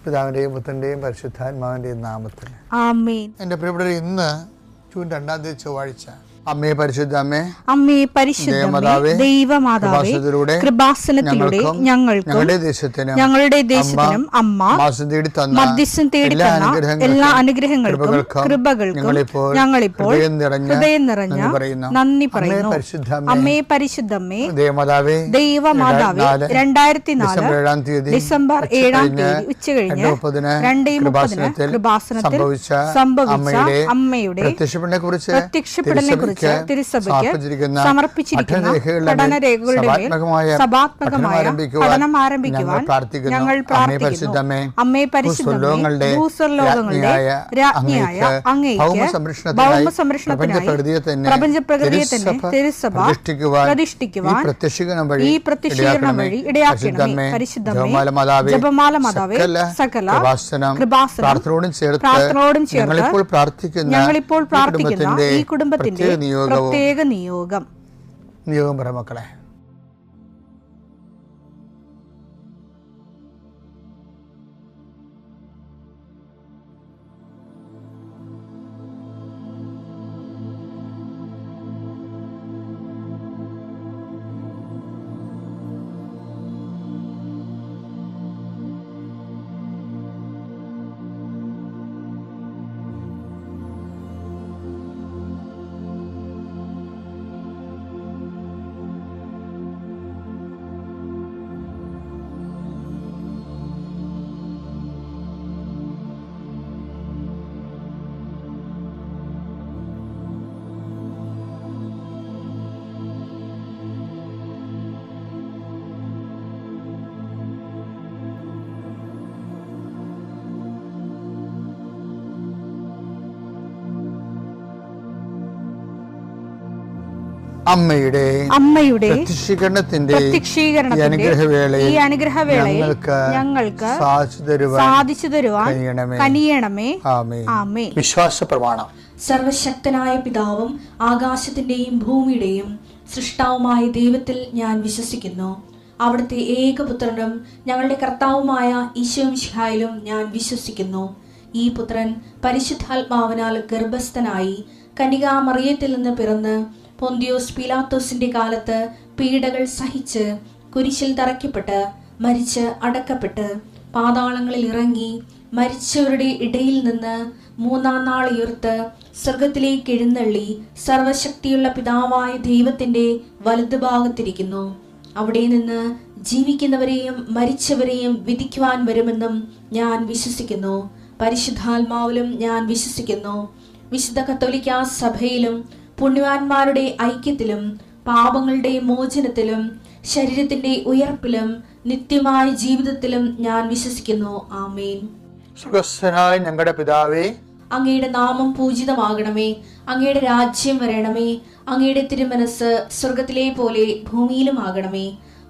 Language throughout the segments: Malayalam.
പിതാവിൻ്റെയും പുത്രൻ്റെയും പരിശുദ്ധാത്മാവിൻ്റെയും നാമത്തിൽ ആമേൻ. എൻ്റെ പ്രിയപ്പെട്ടവരെ, ഇന്ന് ജൂൺ 2-ാം തീയതി ചൊവ്വാഴ്ച. അമ്മേ പരിശുദ്ധ അമ്മേ, അമ്മേ പരിശുദ്ധമേ, ദൈവമാതാവേ, കൃപാസനത്തിലൂടെ ഞങ്ങൾക്കും ഞങ്ങളുടെ ദേശത്തിനും അമ്മ മധ്യസ്ഥം തേടി തന്ന എല്ലാ അനുഗ്രഹങ്ങൾക്കും കൃപകൾക്കും ഞങ്ങളിപ്പോൾ ഹൃദയം നിറഞ്ഞ നന്ദി പറയുന്നു. അമ്മേ പരിശുദ്ധമേ, ദൈവമാതാവേ, 2004 ഡിസംബർ 7-ാം തീയതി ഉച്ചകഴിഞ്ഞ് 2:30 കൃപാസനത്തിൽ സംഭവിച്ച അമ്മയുടെ പ്രത്യക്ഷപ്പെടലിനെ തിരുസഭയ്ക്ക് സമർപ്പിച്ചിരിക്കുന്ന പഠനരേഖകളുടെ മേൽ സഭാത്മകമായ പഠനം ആരംഭിക്കുവാൻ ഞങ്ങൾ പ്രാർത്ഥിക്കുന്നു. അമ്മേ പരിശുദ്ധമേ, ഭൂസ്വർലോകങ്ങളുടെ രാജ്ഞിയായ അങ്ങേയ്ക്ക് ഭൗമസംരക്ഷണത്തിനായി പ്രപഞ്ചപ്രകൃതിയെ തന്നെ തിരുസഭ പ്രതിഷ്ഠിക്കുവാൻ ഈ പ്രത്യക്ഷീകരണം വഴി ഇടയാക്കണമേ. പരിശുദ്ധമേ, ജപമാല മാതാവേ, സകല കൃപാസനം പ്രാർത്ഥനയോടും ചേർത്ത് ഞങ്ങളിപ്പോൾ പ്രാർത്ഥിക്കുന്ന ഈ കുടുംബത്തിന്റെ പ്രത്യേക നിയോഗം പറ മക്കളെ. അമ്മയുടെ പ്രത്യക്ഷീകരണത്തിന്റെ ഈ അനുഗ്രഹവേളയിൽ ഞങ്ങൾക്ക് സാധിച്ചു തരുവാൻ കനിയണമേ. ആമേൻ. വിശ്വാസ പ്രമാണം. സർവശക്തനായ പിതാവും ആകാശത്തിന്റെയും ഭൂമിയുടെയും സൃഷ്ടാവുമായ ദൈവത്തിൽ ഞാൻ വിശ്വസിക്കുന്നു. അവിടുത്തെ ഏകപുത്രനും ഞങ്ങളുടെ കർത്താവുമായ ഈശോമിശിഹായിലും ഞാൻ വിശ്വസിക്കുന്നു. ഈ പുത്രൻ പരിശുദ്ധാത്മാവിനാൽ ഗർഭസ്ഥനായി കന്യകാമറിയത്തിൽ നിന്ന് പിറന്ന് പൊന്തിയോസ് പീലാത്തോസിന്റെ കാലത്ത് പീഡകൾ സഹിച്ച് കുരിശിൽ തറയ്ക്കപ്പെട്ട് മരിച്ച് അടക്കപ്പെട്ട് പാതാളങ്ങളിൽ ഇറങ്ങി മരിച്ചവരുടെ ഇടയിൽ നിന്ന് 3-ാം നാൾ ഉയർത്ത് സ്വർഗത്തിലേക്ക് എഴുന്നള്ളി സർവശക്തിയുള്ള പിതാവായ ദൈവത്തിന്റെ വലതുഭാഗത്തിരിക്കുന്നു. അവിടെ നിന്ന് ജീവിക്കുന്നവരെയും മരിച്ചവരെയും വിധിക്കുവാൻ വരുമെന്നും ഞാൻ വിശ്വസിക്കുന്നു. പരിശുദ്ധാത്മാവിലും ഞാൻ വിശ്വസിക്കുന്നു. വിശുദ്ധ കത്തോലിക്കാ സഭയിലും പുണ്യവാന്മാരുടെ ഐക്യത്തിലും പാപങ്ങളുടെ മോചനത്തിലും ശരീരത്തിന്റെ ഉയർപ്പിലും നിത്യമായ ജീവിതത്തിലും ഞാൻ വിശ്വസിക്കുന്നു. ആമേൻ. സ്വർഗ്ഗസ്ഥനായ ഞങ്ങളുടെ പിതാവേ, അങ്ങയുടെ നാമം പൂജിതമാകണമേ. അങ്ങയുടെ രാജ്യം വരണമേ. അങ്ങയുടെ തിരുമനസ് സ്വർഗത്തിലെ പോലെ ഭൂമിയിലും ആകണമേ.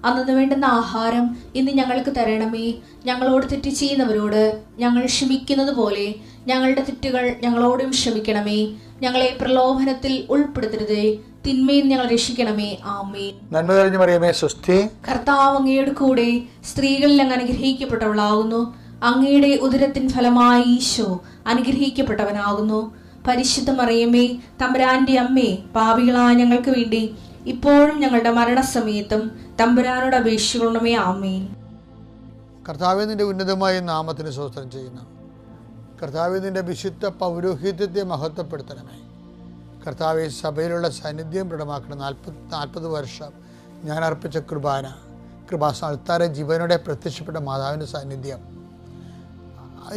അന്നു വേണ്ടുന്ന ആഹാരം ഇന്ന് ഞങ്ങൾക്ക് തരണമേ. ഞങ്ങളോട് തെറ്റ് ചെയ്യുന്നവരോട് ഞങ്ങൾ ക്ഷമിക്കുന്നത് പോലെ ഞങ്ങളുടെ തെറ്റുകൾ ഞങ്ങളോടും ക്ഷമിക്കണമേ. ഞങ്ങളെ പ്രലോഭനത്തിൽ ഉൾപ്പെടുത്തരുതേ, തിന്മയിൽ ഞങ്ങൾ രക്ഷിക്കണമേ. ആമേൻ. നന്മ നിറഞ്ഞ മറിയമേ, സ്വസ്തി. കർത്താവ് അങ്ങയുടെ കൂടെ സ്ത്രീകളിൽ അങ്ങ് അനുഗ്രഹിക്കപ്പെട്ടവളാകുന്നു. അങ്ങയുടെ ഉദരത്തിൻ ഫലമായി ഈശോ അനുഗ്രഹിക്കപ്പെട്ടവനാകുന്നു. പരിശുദ്ധ മറിയമേ, തമ്പുരാന്റെ അമ്മേ, പാപികളായ ഞങ്ങൾക്ക് വേണ്ടി ഇപ്പോഴും ഞങ്ങളുടെ മരണസമയത്തും തമ്പുരാനോട് അപേക്ഷിക്കണമേ. ആമേൻ. കർത്താവേ, നിന്റെ ഉന്നതമായ നാമത്തിന് സ്തോത്രം ചെയ്യുന്നു. കർത്താവേ, നിന്റെ വിശുദ്ധ പൗരോഹിത്യത്തെ മഹത്വപ്പെടുത്തണമേ. കർത്താവേ, സഭയിലുള്ള സാന്നിധ്യം ദൃഢമാക്കണം. 40 വർഷം ഞാൻ അർപ്പിച്ച കൃപാസനത്താരെ ജീവനോടെ പ്രത്യക്ഷപ്പെട്ട മാതാവിൻ്റെ സാന്നിധ്യം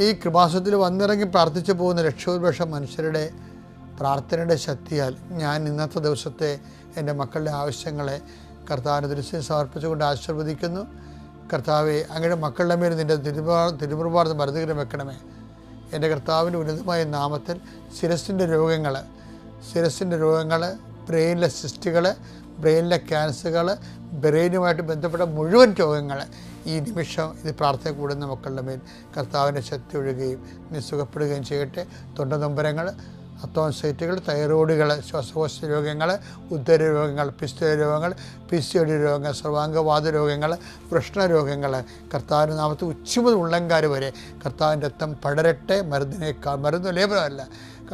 ഈ കൃപാസനത്തിൽ വന്നിറങ്ങി പ്രാർത്ഥിച്ചു പോകുന്ന ലക്ഷോപലക്ഷം മനുഷ്യരുടെ പ്രാർത്ഥനയുടെ ശക്തിയാൽ ഞാൻ ഇന്നത്തെ ദിവസത്തെ എൻ്റെ മക്കളുടെ ആവശ്യങ്ങളെ കർത്താവിൻ്റെ ദൃശ്യം സമർപ്പിച്ചുകൊണ്ട് ആശീർവദിക്കുന്നു. കർത്താവെ, അങ്ങയുടെ മക്കളുടെ മേൽ നിൻ്റെ തിരുമുറുപാർന്ന് മരുന്നുകരം വെക്കണമേ. എൻ്റെ കർത്താവിൻ്റെ ഉന്നതമായ നാമത്തിൽ ശിരസിൻ്റെ രോഗങ്ങൾ, ബ്രെയിനിലെ സിസ്റ്റുകൾ, ബ്രെയിനിലെ ക്യാൻസറുകൾ, ബ്രെയിനുമായിട്ട് ബന്ധപ്പെട്ട മുഴുവൻ രോഗങ്ങൾ ഈ നിമിഷം ഇത് പ്രാർത്ഥന കൂടുന്ന മക്കളുടെ മേൽ കർത്താവിൻ്റെ ശക്തി ഒഴുകുകയും നീ സുഖപ്പെടുകയും ചെയ്യട്ടെ. തൊണ്ടനൊമ്പരങ്ങൾ, അത്തോൺസൈറ്റുകൾ, തൈറോയിഡുകൾ, ശ്വാസകോശ രോഗങ്ങൾ, ഉദര രോഗങ്ങൾ, പിസ്തുല രോഗങ്ങൾ, PCOD രോഗങ്ങൾ, സർവാംഗവാത രോഗങ്ങൾ, വൃഷ്ണരോഗങ്ങൾ, കർത്താവിൻ്റെ നാമത്തിൽ ഉച്ചമുതൽ ഉള്ളങ്കാര് വരെ കർത്താവിൻ്റെ രക്തം പടരട്ടെ. മരുന്ന് ലേപനമല്ല,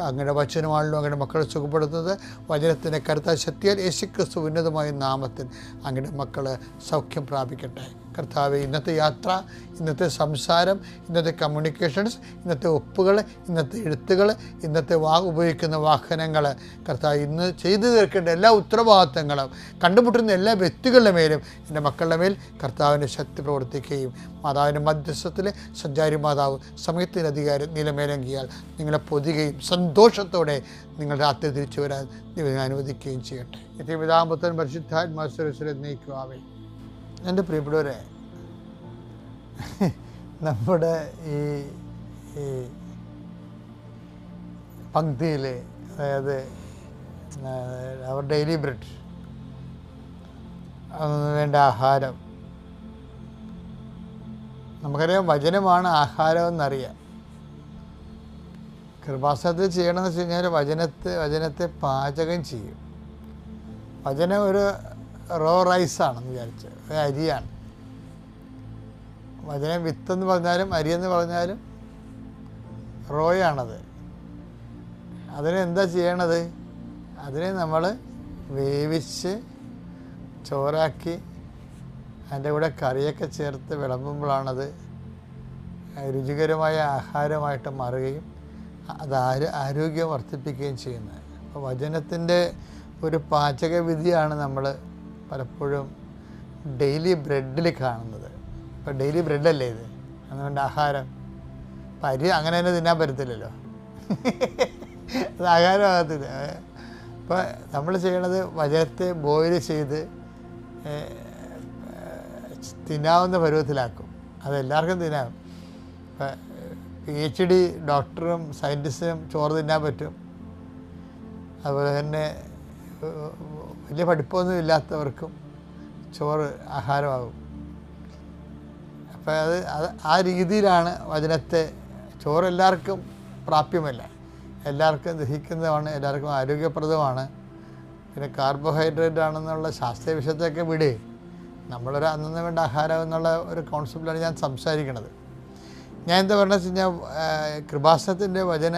അങ്ങയുടെ വചനമാണല്ലോ അങ്ങയുടെ മക്കളെ സുഖപ്പെടുത്തുന്നത്. വചനത്തിൻ്റെ കരുത്തായ ശക്തിയാൽ യേശുക്രിസ്തു ഉന്നതമായ നാമത്തിൽ അങ്ങയുടെ മക്കൾ സൗഖ്യം പ്രാപിക്കട്ടെ. കർത്താവെ, ഇന്നത്തെ യാത്ര, ഇന്നത്തെ സംസാരം, ഇന്നത്തെ കമ്മ്യൂണിക്കേഷൻസ്, ഇന്നത്തെ ഒപ്പുകൾ, ഇന്നത്തെ എഴുത്തുകൾ, ഇന്നത്തെ ഉപയോഗിക്കുന്ന വാഹനങ്ങൾ, കർത്താവ് ഇന്ന് ചെയ്തു തീർക്കേണ്ട എല്ലാ ഉത്തരവാദിത്തങ്ങളും കണ്ടുമുട്ടുന്ന എല്ലാ വ്യക്തികളുടെ മേലും എൻ്റെ മക്കളുടെ മേൽ കർത്താവിൻ്റെ ശക്തി പ്രവർത്തിക്കുകയും മാതാവിൻ്റെ മധ്യസ്ഥത്തിൽ സഞ്ചാരി മാതാവ് സമയത്തിൻ്റെ അധികാരം നിലമേലങ്കിയാൽ നിങ്ങളെ പൊതുകയും സന്തോഷത്തോടെ നിങ്ങൾ രാത്രി തിരിച്ചു വരാൻ ദൈവം അനുവദിക്കുകയും ചെയ്യട്ടെ. നിത്യപിതാമ്പുത്രൻ പരിശുദ്ധാത്മാവിനെ നയിക്കുവാവേ. എൻ്റെ പ്രിയപ്പെട്ടവരെ, നമ്മുടെ ഈ പങ്ക്തിയിൽ, അതായത് അവർ ഡെയിലി ബ്രെഡ്, അതിന് വേണ്ട ആഹാരം, നമുക്കറിയാം വചനമാണ് ആഹാരമെന്നറിയാം. കൃപാസനത്തിൽ ചെയ്യണമെന്ന് വെച്ച് കഴിഞ്ഞാൽ വചനത്തെ പാചകം ചെയ്യും. വചനം ഒരു റോ റൈസാണെന്ന് വിചാരിച്ചു, ഒരു അരിയാണ്. വചനം വിത്തെന്ന് പറഞ്ഞാലും അരിയെന്ന് പറഞ്ഞാലും റോയാണത്. അതിനെന്താ ചെയ്യണത്? അതിനെ നമ്മൾ വേവിച്ച് ചോറാക്കി അതിൻ്റെ കൂടെ കറിയൊക്കെ ചേർത്ത് വിളമ്പുമ്പോഴാണത് രുചികരമായ ആഹാരമായിട്ട് മാറുകയും അത് ആരോഗ്യം വർദ്ധിപ്പിക്കുകയും ചെയ്യുന്നത്. അപ്പോൾ വചനത്തിൻ്റെ ഒരു പാചകവിധിയാണ് നമ്മൾ പലപ്പോഴും ഡെയിലി ബ്രെഡിൽ കാണുന്നത്. ഇപ്പോൾ ഡെയിലി ബ്രെഡല്ലേ ഇത്, അതുകൊണ്ട് ആഹാരം. അപ്പം അരി അങ്ങനെ തന്നെ തിന്നാൻ പറ്റത്തില്ലല്ലോ, അത് ആഹാരമാകത്തില്ല. അപ്പോൾ നമ്മൾ ചെയ്യണത് വചനത്തെ ബോയിൽ ചെയ്ത് തിന്നാവുന്ന പരുവത്തിലാക്കും. അതെല്ലാവർക്കും തിന്നാം. ഇപ്പം PhD ഡോക്ടറും സയൻറ്റിസ്റ്റും ചോറ് തിന്നാൻ പറ്റും. അതുപോലെ തന്നെ വലിയ പഠിപ്പൊന്നും ഇല്ലാത്തവർക്കും ചോറ് ആഹാരമാകും. അപ്പം അത് ആ രീതിയിലാണ് വചനത്തെ. ചോറ് എല്ലാവർക്കും പ്രാപ്യമല്ല, എല്ലാവർക്കും ദഹിക്കുന്നതാണ്, എല്ലാവർക്കും ആരോഗ്യപ്രദമാണ്. പിന്നെ കാർബോഹൈഡ്രേറ്റ് ആണെന്നുള്ള ശാസ്ത്രീയ വിഷയത്തൊക്കെ വിട്, നമ്മളൊരു അന്നു വേണ്ട ആഹാരം എന്നുള്ള ഒരു കോൺസെപ്റ്റിലാണ് ഞാൻ സംസാരിക്കുന്നത്. ഞാൻ എന്താ പറഞ്ഞതെന്ന് വെച്ച് കഴിഞ്ഞാൽ, കൃപാസനത്തിൻ്റെ വചന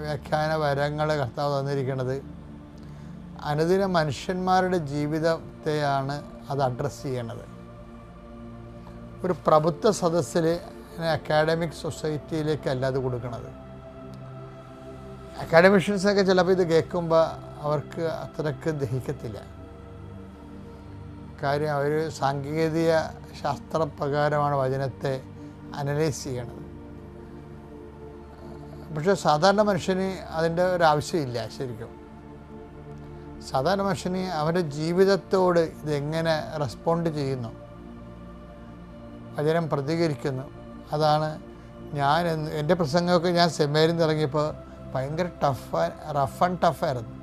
വ്യാഖ്യാന വരങ്ങൾ കർത്താവ് തന്നിരിക്കുന്നത് അനുദിന മനുഷ്യന്മാരുടെ ജീവിതത്തെയാണ് അത് അഡ്രസ്സ് ചെയ്യണത്. ഒരു പ്രഭുത്വ സദസ്സിൽ അക്കാഡമിക് സൊസൈറ്റിയിലേക്കല്ല അത് കൊടുക്കണത്. അക്കാഡമിഷ്യൻസൊക്കെ ചിലപ്പോൾ ഇത് കേൾക്കുമ്പോൾ അവർക്ക് അത്രയ്ക്ക് ദഹിക്കത്തില്ല. കാര്യം അവർ സാങ്കേതിക ശാസ്ത്രപ്രകാരമാണ് വചനത്തെ അനലൈസ് ചെയ്യണത്. പക്ഷേ സാധാരണ മനുഷ്യന് അതിൻ്റെ ഒരാവശ്യമില്ല. ശരിക്കും സാധാരണ മനുഷ്യന് അവൻ്റെ ജീവിതത്തോട് ഇതെങ്ങനെ റെസ്പോണ്ട് ചെയ്യുന്നു, വചനം പ്രതികരിക്കുന്നു. അതാണ് എൻ്റെ പ്രസംഗമൊക്കെ ഞാൻ സെമിനാരിൽ നിന്ന് ഇറങ്ങിയപ്പോൾ ഭയങ്കര റഫ് ആൻഡ് ടഫായിരുന്നു.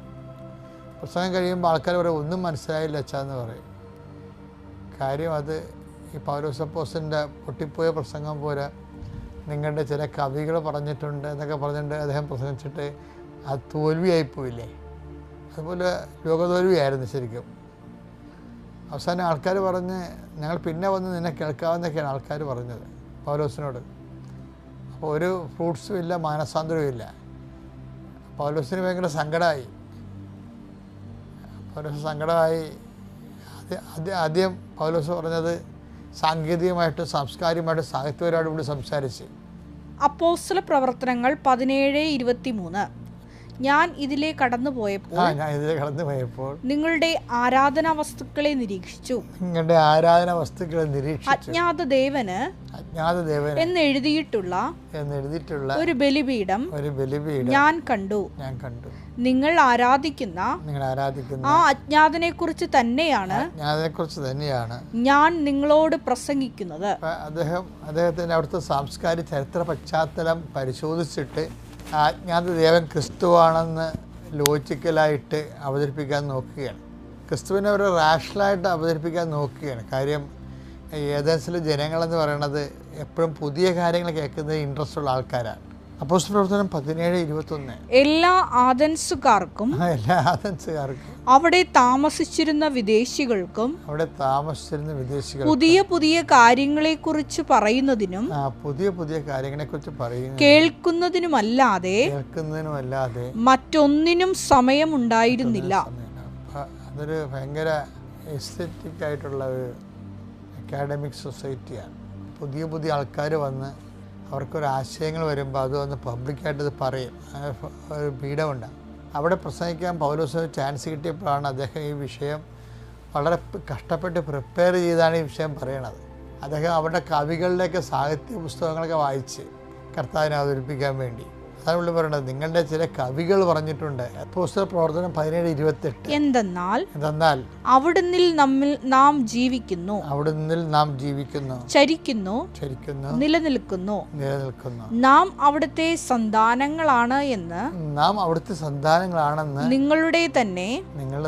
പ്രസംഗം കഴിയുമ്പോൾ ആൾക്കാർ പറയും ഒന്നും മനസ്സിലായില്ല അച്ഛാന്ന് പറയും. കാര്യം അത് ഈ പൗലോസപ്പോസിൻ്റെ പൊട്ടിപ്പോയ പ്രസംഗം പോലെ നിങ്ങളുടെ ചില കവികൾ പറഞ്ഞിട്ടുണ്ട് എന്നൊക്കെ പറഞ്ഞിട്ട് അദ്ദേഹം പ്രസംഗിച്ചിട്ട് അത് തോൽവിയായിപ്പോയില്ലേ, അതുപോലെ ലോകതോൽവിയായിരുന്നു ശരിക്കും. അവസാനം ആൾക്കാർ പറഞ്ഞ് ഞങ്ങൾ പിന്നെ വന്ന് നിന്നെ കേൾക്കാമെന്നൊക്കെയാണ് ആൾക്കാർ പറഞ്ഞത് പൗലോസിനോട്. അപ്പോൾ ഒരു ഫ്രൂട്ട്സും ഇല്ല, മാനസാന്തരവും ഇല്ല. പൗലോസിന് ഭയങ്കര സങ്കടമായി. ആദ്യം പൗലോസ് പറഞ്ഞത് സാങ്കേതികമായിട്ടും സാംസ്കാരികമായിട്ടും സാഹിത്യപരമായിട്ടും കൂടി സംസാരിച്ച്. അപ്പോസ്തല പ്രവർത്തനങ്ങൾ 17:23 ഞാൻ ഇതിലെ കടന്നു പോയപ്പോൾ നിങ്ങളുടെ ആരാധനാ വസ്തുക്കളെ നിരീക്ഷിച്ചു. അജ്ഞാത ദേവന് എന്നെഴുതിയിട്ടുള്ള ഒരു ബലിപീഠം ഞാൻ കണ്ടു. നിങ്ങൾ ആരാധിക്കുന്ന ആ അജ്ഞാതനെ കുറിച്ച് തന്നെയാണ് ഞാൻ നിങ്ങളോട് പ്രസംഗിക്കുന്നത്. അദ്ദേഹത്തിന്റെ അവിടുത്തെ സാംസ്കാരിക ചരിത്ര പശ്ചാത്തലം പരിശോധിച്ചിട്ട് അജ്ഞാത ദേവൻ ക്രിസ്തുവാണെന്ന് ലോജിക്കലായിട്ട് അവതരിപ്പിക്കാൻ നോക്കുകയാണ്. ക്രിസ്തുവിനെ ഒരു റാഷണലായിട്ട് അവതരിപ്പിക്കാൻ നോക്കുകയാണ്. കാര്യം ഏതൻസിലെ ജനങ്ങളെന്ന് പറയുന്നത് എപ്പോഴും പുതിയ കാര്യങ്ങൾ കേൾക്കുന്നതിൽ ഇൻട്രസ്റ്റ് ഉള്ള ആൾക്കാരാണ്. അപ്പോസ്തല പ്രവർത്തനം 17:21. എല്ലാ ആഥൻസുകാർക്കും അവിടെ താമസിച്ചിരുന്ന വിദേശികൾക്കും പുതിയ പുതിയ കാര്യങ്ങളെക്കുറിച്ച് പറയുന്നതിനും കേൾക്കുന്നതിനുമല്ലാതെ മറ്റൊന്നിനും സമയമുണ്ടായിരുന്നില്ല. അതൊരു ഭയങ്കര എസ്തെറ്റിക് ആയിട്ടുള്ള ഒരു അക്കാഡമിക് സൊസൈറ്റിയാണ്. പുതിയ പുതിയ ആൾക്കാർ വന്ന് അവർക്കൊരു ആശയങ്ങൾ വരുമ്പോൾ അത് വന്ന് പബ്ലിക്കായിട്ടത് പറയും. ഒരു പീഠമുണ്ട്. അവിടെ പ്രസംഗിക്കാൻ പൗലോസിന് ചാൻസ് കിട്ടിയപ്പോഴാണ് അദ്ദേഹം ഈ വിഷയം വളരെ കഷ്ടപ്പെട്ട് പ്രിപ്പയർ ചെയ്താണ് ഈ വിഷയം പറയണത്. അദ്ദേഹം അവരുടെ കവികളുടെയൊക്കെ സാഹിത്യ പുസ്തകങ്ങളൊക്കെ വായിച്ച് കർത്താവിനെ അവതരിപ്പിക്കാൻ വേണ്ടി. അതാണ് പുള്ളി പറയുന്നത്, നിങ്ങളുടെ ചില കവികൾ പറഞ്ഞിട്ടുണ്ട്. അപ്പോസ്തല പ്രവർത്തനം 17:28. എന്തെന്നാൽ അവിടുന്നിൽ നാം ജീവിക്കുന്നു, ചരിക്കുന്നു, നിലനിൽക്കുന്നു, നാം അവിടുത്തെ സന്താനങ്ങളാണെന്ന് നിങ്ങളുടെ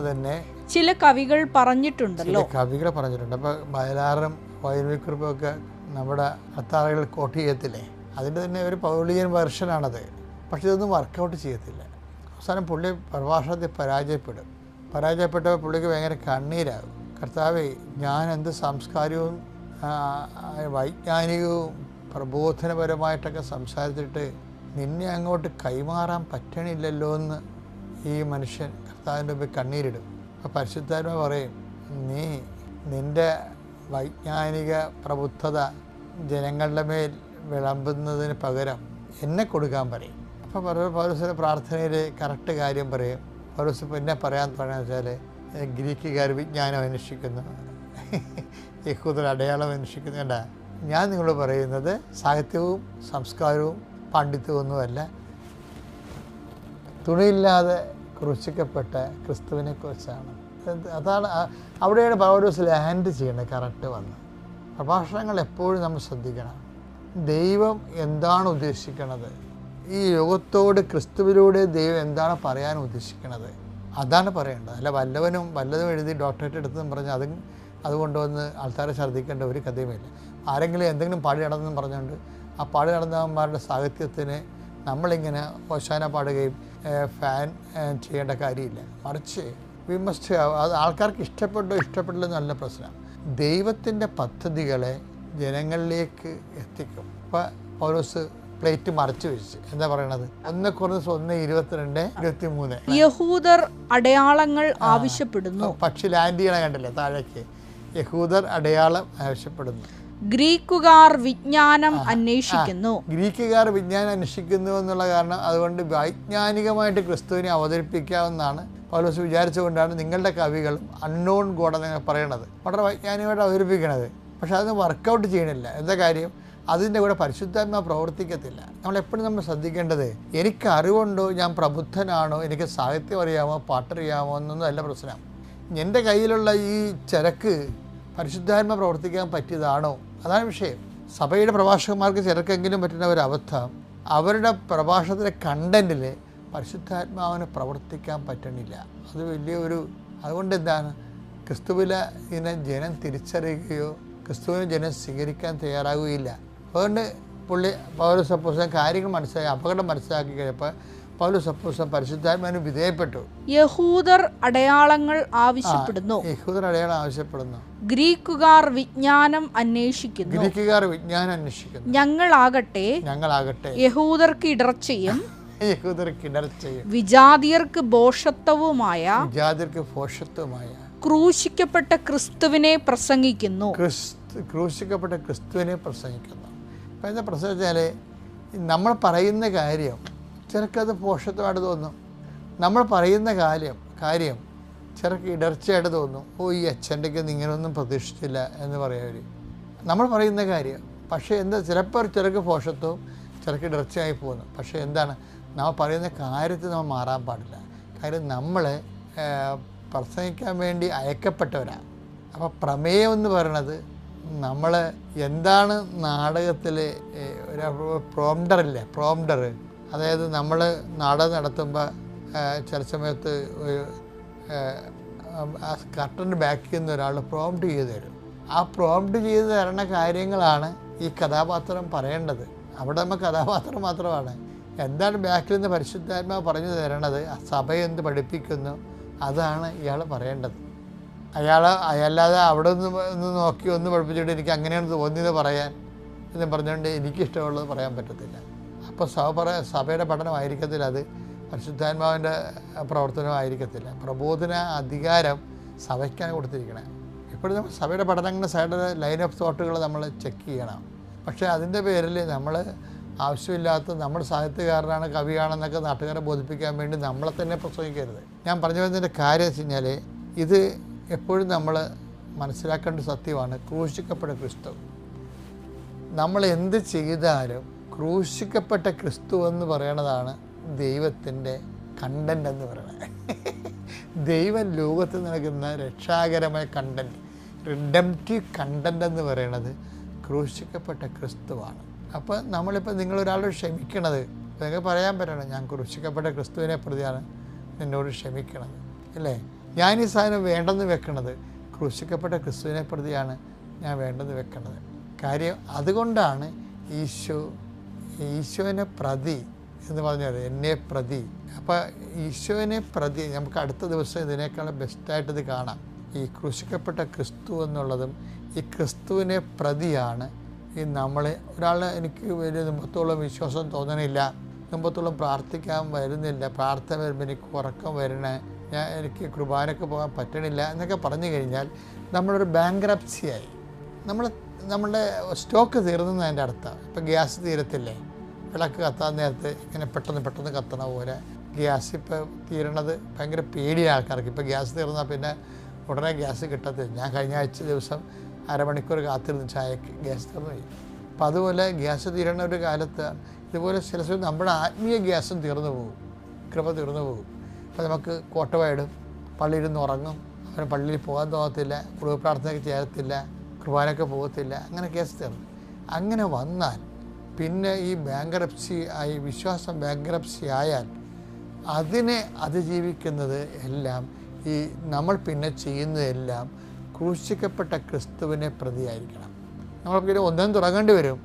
തന്നെ ചില കവികൾ പറഞ്ഞിട്ടുണ്ടല്ലോ. അപ്പോൾ വയലാറും വയൽവിക്കുറിപ്പും ഒക്കെ നമ്മുടെ കത്താറുകൾ കോട്ട് ചെയ്യത്തില്ലേ, അതിൻ്റെ തന്നെ ഒരു പൗളിയൻ വെർഷനാണത്. പക്ഷെ ഇതൊന്നും വർക്കൗട്ട് ചെയ്യത്തില്ല. അവസാനം പുള്ളി പ്രഭാഷണത്തിൽ പരാജയപ്പെട്ടപ്പോൾ പുള്ളിക്ക് ഭയങ്കര കണ്ണീരാകും. കർത്താവേ, ഞാൻ എന്ത് സംസ്കാരവും വൈജ്ഞാനികവും പ്രബോധനപരമായിട്ടൊക്കെ സംസാരിച്ചിട്ട് നിന്നെ അങ്ങോട്ട് കൈമാറാൻ പറ്റണില്ലല്ലോ എന്ന് ഈ മനുഷ്യൻ കർത്താവിൻ്റെ മുമ്പിൽ കണ്ണീരിടും. അപ്പോൾ പരിശുദ്ധാത്മ പറയും, നീ നിൻ്റെ വൈജ്ഞാനിക പ്രബുദ്ധത ജനങ്ങളുടെ മേൽ വിളമ്പുന്നതിന് പകരം എന്നെ കൊടുക്കാൻ പറയും. അപ്പോൾ പൗലോസിൻ്റെ പ്രാർത്ഥനയിൽ കറക്റ്റ് കാര്യം പറയും. പൗലോസ് പിന്നെ പറയാൻ തുടങ്ങുകയെന്ന് വെച്ചാൽ ഗ്രീക്കുകാർ വിജ്ഞാനം അന്വേഷിക്കുന്നു, യഹൂദർ അടയാളം അന്വേഷിക്കുന്നു. കണ്ട, ഞാൻ നിങ്ങളോട് പറയുന്നത് സാഹിത്യവും സംസ്കാരവും പാണ്ഡിത്യവും ഒന്നുമല്ല, തുണിയില്ലാതെ ക്രൂശിക്കപ്പെട്ട ക്രിസ്തുവിനെ കുറിച്ചാണ്. അതാണ് അവിടെയാണ് പൗലോസ് ലാൻഡ് ചെയ്യേണ്ടത്. കറക്റ്റ് വന്ന് പ്രഭാഷണങ്ങൾ എപ്പോഴും നമ്മൾ ശ്രദ്ധിക്കണം. ദൈവം എന്താണ് ഉദ്ദേശിക്കുന്നത്, ഈ ലോകത്തോട് ക്രിസ്തുവിലൂടെ ദൈവം എന്താണ് പറയാൻ ഉദ്ദേശിക്കുന്നത്, അതാണ് പറയേണ്ടത്. അല്ല വല്ലതും എഴുതി ഡോക്ടറേറ്റ് എടുത്തെന്ന് പറഞ്ഞ് അത് കൊണ്ടുവന്ന് ആൾക്കാരെ ഛർദ്ദിക്കേണ്ട ഒരു കഥയുമില്ല. ആരെങ്കിലും എന്തെങ്കിലും പാടി നടന്നെന്ന് പറഞ്ഞുകൊണ്ട് ആ പാടി നടന്നവന്മാരുടെ സാഹിത്യത്തിന് നമ്മളിങ്ങനെ ഓശാന പാടുകയും ഫാൻ ചെയ്യേണ്ട കാര്യമില്ല. മറിച്ച് വി മസ്റ്റ് അത് ആൾക്കാർക്ക് ഇഷ്ടപ്പെട്ടില്ലെന്നല്ല പ്രശ്നം. ദൈവത്തിൻ്റെ പദ്ധതികളെ ജനങ്ങളിലേക്ക് എത്തിക്കും. അപ്പോൾ പൗലോസ് പ്ലേറ്റ് മറച്ചു വെച്ച് എന്താ പറയണത്, 1 കൊരിന്ത്യർ 1:22-23. യഹൂദർ അടയാളങ്ങൾ ആവശ്യപ്പെടുന്നു. പക്ഷി ലാൻഡ് ചെയ്യണ കണ്ടില്ലേ താഴേക്ക്, യഹൂദർ അടയാളം ആവശ്യപ്പെടുന്നു. ഗ്രീക്കുകാർ വിജ്ഞാനം അന്വേഷിക്കുന്നു. എന്നുള്ള കാരണം അതുകൊണ്ട് വൈജ്ഞാനികമായിട്ട് ക്രിസ്തുവിനെ അവതരിപ്പിക്കാവുന്നതാണ് പൗലോസ് വിചാരിച്ചുകൊണ്ടാണ് നിങ്ങളുടെ കവികളും അൺനോൺ ഗോഡെന്ന് പറയണത്. വളരെ വൈജ്ഞാനികമായിട്ട് അവതരിപ്പിക്കണത്. പക്ഷെ അതൊന്നും വർക്കൗട്ട് ചെയ്യണില്ല. എന്താ കാര്യം, അതിൻ്റെ കൂടെ പരിശുദ്ധാത്മാ പ്രവർത്തിക്കത്തില്ല. നമ്മൾ ശ്രദ്ധിക്കേണ്ടത്, എനിക്ക് അറിവുണ്ടോ, ഞാൻ പ്രബുദ്ധനാണോ, എനിക്ക് സാഹിത്യം അറിയാമോ, പാട്ടറിയാമോ എന്നൊന്നും അല്ല പ്രശ്നം. എൻ്റെ കയ്യിലുള്ള ഈ ചരക്ക് പരിശുദ്ധാത്മ പ്രവർത്തിക്കാൻ പറ്റിയതാണോ, അതാണ് വിഷയം. സഭയുടെ പ്രഭാഷകന്മാർക്ക് ചിലർക്കെങ്കിലും പറ്റുന്ന ഒരു അബദ്ധം, അവരുടെ പ്രഭാഷണത്തിലെ കണ്ടൻറ്റിൽ പരിശുദ്ധാത്മാവിന് പ്രവർത്തിക്കാൻ പറ്റണില്ല. അത് അതുകൊണ്ട് എന്താണ്, ക്രിസ്തുവിലെ ഇതിനെ ജനം തിരിച്ചറിയുകയോ ക്രിസ്തുവിനെ ജനം സ്വീകരിക്കാൻ തയ്യാറാകുകയില്ല. അതുകൊണ്ട് പൗലോസ് അപ്പോസ്തലൻ കാര്യങ്ങൾ മനസ്സിലാക്കി, അപകടം മനസ്സിലാക്കി കഴിഞ്ഞപ്പോൾ പൗലോസ് അപ്പോസ്തലൻ പരിശുദ്ധാത്മാവിന് വിധേയപ്പെട്ടു. യഹൂദർ അടയാളങ്ങൾ ആവശ്യപ്പെടുന്നു. ഗ്രീക്കുകാർ വിജ്ഞാനം അന്വേഷിക്കുന്നു. ഞങ്ങളാകട്ടെ യഹൂദർക്ക് ഇടർച്ചയും വിജാതിയർക്ക് ഭോഷത്വവുമായ ക്രൂശിക്കപ്പെട്ട ക്രിസ്തുവിനെ പ്രസംഗിക്കുന്നു. അപ്പം എന്താ പ്രശ്നം വെച്ചാൽ, നമ്മൾ പറയുന്ന കാര്യം ചിലക്കത് പോഷത്വമായിട്ട് തോന്നും. നമ്മൾ പറയുന്ന കാര്യം ചിലർക്ക് ഇടർച്ചയായിട്ട് തോന്നും. ഈ അച്ഛൻ്റെക്ക് ഇങ്ങനെയൊന്നും പ്രതീക്ഷിച്ചില്ല എന്ന് പറയാൻ നമ്മൾ പറയുന്ന കാര്യം. പക്ഷേ ചിലപ്പോൾ ചിലർക്ക് പോഷത്വവും ചിലർക്ക് ഇടർച്ചയായി പോകുന്നു. പക്ഷേ എന്താണ്, നമ്മൾ പറയുന്ന കാര്യത്തിൽ നമ്മൾ മാറാൻ പാടില്ല. കാര്യം നമ്മൾ പ്രസംഗിക്കാൻ വേണ്ടി അയക്കപ്പെട്ടവരാണ്. അപ്പോൾ പ്രമേയം എന്ന് പറയണത്, നമ്മൾ എന്താണ് നാടകത്തിൽ പ്രോംഡർ, അതായത് നമ്മൾ നാടകം നടത്തുമ്പോൾ ചില സമയത്ത് ആ കർട്ടൻ്റെ ബാക്കിൽ നിന്ന് ഒരാൾ പ്രോംപ്റ്റ് ചെയ്ത് തരും. ആ പ്രോംപ്റ്റ് ചെയ്ത് തരുന്ന കാര്യങ്ങളാണ് ഈ കഥാപാത്രം പറയേണ്ടത്. അവിടെ നമ്മൾ കഥാപാത്രം മാത്രമാണ്. എന്താണ് ബാക്കിൽ നിന്ന് പരിശുദ്ധാത്മാവ് പറഞ്ഞു തരണത്, സഭ എന്ത് പഠിപ്പിക്കുന്നു, അതാണ് ഇയാൾ പറയേണ്ടത്. അല്ലാതെ അവിടെ ഒന്ന് നോക്കി ഒന്ന് പഠിപ്പിച്ചിട്ട് എനിക്ക് അങ്ങനെയാണ് തോന്നിയത് പറയാൻ എന്ന് പറഞ്ഞുകൊണ്ട് എനിക്കിഷ്ടമുള്ളത് പറയാൻ പറ്റത്തില്ല. അപ്പോൾ സഭയുടെ പഠനമായിരിക്കത്തില്ല, അത് പരിശുദ്ധാത്മാവിൻ്റെ പ്രവർത്തനമായിരിക്കത്തില്ല. പ്രബോധന അധികാരം സഭയ്ക്കാണ് കൊടുത്തിരിക്കണേ. ഇപ്പോഴും നമ്മൾ സഭയുടെ പഠനങ്ങളുടെ സൈഡിൽ ലൈൻ ഓഫ് തോട്ടുകൾ നമ്മൾ ചെക്ക് ചെയ്യണം. പക്ഷേ അതിൻ്റെ പേരിൽ നമ്മൾ ആവശ്യമില്ലാത്ത നമ്മുടെ സാഹിത്യകാരനാണ്, കവിയാണെന്നൊക്കെ നാട്ടുകാരെ ബോധിപ്പിക്കാൻ വേണ്ടി നമ്മളെ തന്നെ പ്രസംഗിക്കരുത്. ഞാൻ പറഞ്ഞു വരുന്നതിൻ്റെ കാര്യം വെച്ച് കഴിഞ്ഞാൽ, ഇത് എപ്പോഴും നമ്മൾ മനസ്സിലാക്കേണ്ട സത്യമാണ്. ക്രൂശിക്കപ്പെട്ട ക്രിസ്തു, നമ്മൾ എന്ത് ചെയ്താലും ക്രൂശിക്കപ്പെട്ട ക്രിസ്തു എന്ന് പറയണതാണ് ദൈവത്തിൻ്റെ കണ്ടൻ്റ് എന്ന് പറയണത്. ദൈവം ലോകത്ത് നൽകുന്ന രക്ഷാകരമായ കണ്ടൻറ്റ്, റിഡംപ്റ്റീവ് കണ്ടൻ്റ് എന്ന് പറയണത് ക്രൂശിക്കപ്പെട്ട ക്രിസ്തുവാണ്. അപ്പോൾ നമ്മളിപ്പോൾ നിങ്ങളൊരാളോട് ക്ഷമിക്കണത്, നിങ്ങൾക്ക് പറയാൻ പറ്റണം, ഞാൻ ക്രൂശിക്കപ്പെട്ട ക്രിസ്തുവിനെ പ്രതിയാണ് നിന്നോട് ക്ഷമിക്കണത്, അല്ലേ? ഞാൻ ഈ സാധനം വേണ്ടെന്ന് വെക്കണത് ക്രൂശിക്കപ്പെട്ട ക്രിസ്തുവിനെ പ്രതിയാണ് ഞാൻ വേണ്ടെന്ന് വെക്കണത്. കാര്യം അതുകൊണ്ടാണ് ഈശോനെ പ്രതി എന്ന് പറഞ്ഞത്, എന്നെ പ്രതി. അപ്പോൾ ഈശോനെ പ്രതി നമുക്ക് അടുത്ത ദിവസം ഇതിനേക്കാൾ ബെസ്റ്റായിട്ട് ഇത് കാണാം. ഈ ക്രൂശിക്കപ്പെട്ട ക്രിസ്തു എന്നുള്ളതും ഈ ക്രിസ്തുവിനെ പ്രതിയാണ് ഈ നമ്മളെ. എനിക്ക് വലിയ മുമ്പത്തോളം വിശ്വാസം തോന്നണില്ല, മുമ്പത്തോളം പ്രാർത്ഥിക്കാൻ വരുന്നില്ല, പ്രാർത്ഥന വരുമ്പോൾ എനിക്ക് ഉറക്കം വരണേ, എനിക്ക് കുർബാനയ്ക്ക് പോകാൻ പറ്റണില്ല എന്നൊക്കെ പറഞ്ഞു കഴിഞ്ഞാൽ നമ്മളൊരു ബാങ്ക്രപ്സിയായി. നമ്മുടെ സ്റ്റോക്ക് തീർന്നതിൻ്റെ അർത്ഥം. ഇപ്പം ഗ്യാസ് തീരത്തില്ലേ, വിളക്ക് കത്താൻ നേരത്ത് ഇങ്ങനെ പെട്ടെന്ന് കത്തണ പോലെ ഗ്യാസ് ഇപ്പോൾ തീരണത് ഭയങ്കര പേടിയ ആൾക്കാർക്ക്. ഇപ്പോൾ ഗ്യാസ് തീർന്നാൽ പിന്നെ ഉടനെ ഗ്യാസ് കിട്ടത്തില്ല. ഞാൻ കഴിഞ്ഞ ആഴ്ച ദിവസം അരമണിക്കൂർ കാത്തിരുന്ന് ചായക്ക് ഗ്യാസ് തീർന്നു പോയി. അപ്പം അതുപോലെ ഗ്യാസ് തീരണ ഒരു കാലത്ത് ഇതുപോലെ ചില സമയം നമ്മുടെ ആത്മീയ ഗ്യാസും തീർന്നു പോകും, കൃപ തീർന്നു പോകും. അപ്പോൾ നമുക്ക് കോട്ടവായിടും, പള്ളിയിൽ നിന്ന് ഉറങ്ങും, അവന് പള്ളിയിൽ പോകാൻ തോന്നത്തില്ല, കുടുംബ പ്രാർത്ഥനയ്ക്ക് ചേരത്തില്ല, കുർബാനയ്ക്ക് പോകത്തില്ല, അങ്ങനെ കേസ് തീർന്നു. അങ്ങനെ വന്നാൽ പിന്നെ ഈ ബാങ്ക്രപ്സി ആയി, വിശ്വാസം ബാങ്ക്രപ്സി ആയാൽ അതിനെ അതിജീവിക്കുന്നത് എല്ലാം ഈ നമ്മൾ പിന്നെ ചെയ്യുന്നതെല്ലാം ക്രൂശിക്കപ്പെട്ട ക്രിസ്തുവിനെ പ്രതിയായിരിക്കണം. നമ്മൾക്ക് ഒന്നും തുടങ്ങേണ്ടി വരും.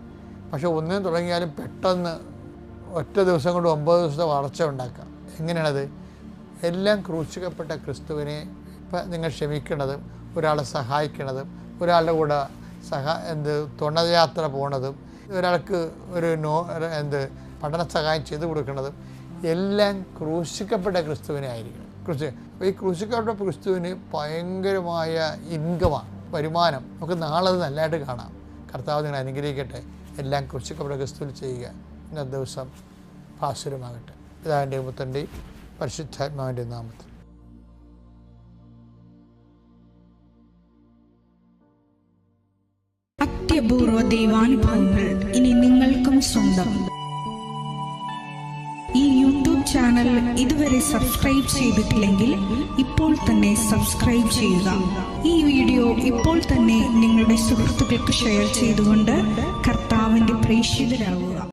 പക്ഷെ ഒന്നും തുടങ്ങിയാലും പെട്ടെന്ന് ഒറ്റ ദിവസം കൊണ്ട് 9 ദിവസത്തെ വളർച്ച ഉണ്ടാക്കാം. എങ്ങനെയാണത്? എല്ലാം ക്രൂശിക്കപ്പെട്ട ക്രിസ്തുവിനെ ഇപ്പം നിങ്ങൾ ക്ഷമിക്കണതും, ഒരാളെ സഹായിക്കണതും, ഒരാളുടെ കൂടെ തുണയാത്ര പോണതും, ഒരാൾക്ക് ഒരു പഠന സഹായം ചെയ്തു കൊടുക്കുന്നതും എല്ലാം ക്രൂശിക്കപ്പെട്ട ക്രിസ്തുവിനെ ആയിരിക്കണം. അപ്പോൾ ഈ ക്രൂശിക്കപ്പെട്ട ക്രിസ്തുവിന് ഭയങ്കരമായ ഇൻകമാണ്, വരുമാനം. നമുക്ക് നാളെ അത് നല്ലതായിട്ട് കാണാം. കർത്താവ് നിങ്ങൾ അനുഗ്രഹിക്കട്ടെ. എല്ലാം ക്രൂശിക്കപ്പെട്ട ക്രിസ്തുവിൽ ചെയ്യുക. ഇന്നത്തെ ദിവസം ഭാസുരമാകട്ടെ. പിതാവിൻ്റെയും പുത്രൻ്റെയും പരിശുദ്ധാത്മാവിൻ്റെ നാമത്തിൽ. അത്യപൂർവ ദൈവാനുഭവങ്ങൾ ഇനി നിങ്ങൾക്കും സ്വന്തം. ഈ യൂട്യൂബ് ചാനൽ ഇതുവരെ സബ്സ്ക്രൈബ് ചെയ്തിട്ടില്ലെങ്കിൽ ഇപ്പോൾ തന്നെ സബ്സ്ക്രൈബ് ചെയ്യുക. ഈ വീഡിയോ ഇപ്പോൾ തന്നെ നിങ്ങളുടെ സുഹൃത്തുക്കൾക്ക് ഷെയർ ചെയ്തുകൊണ്ട് കർത്താവിൻ്റെ പ്രേക്ഷിതരാകുക.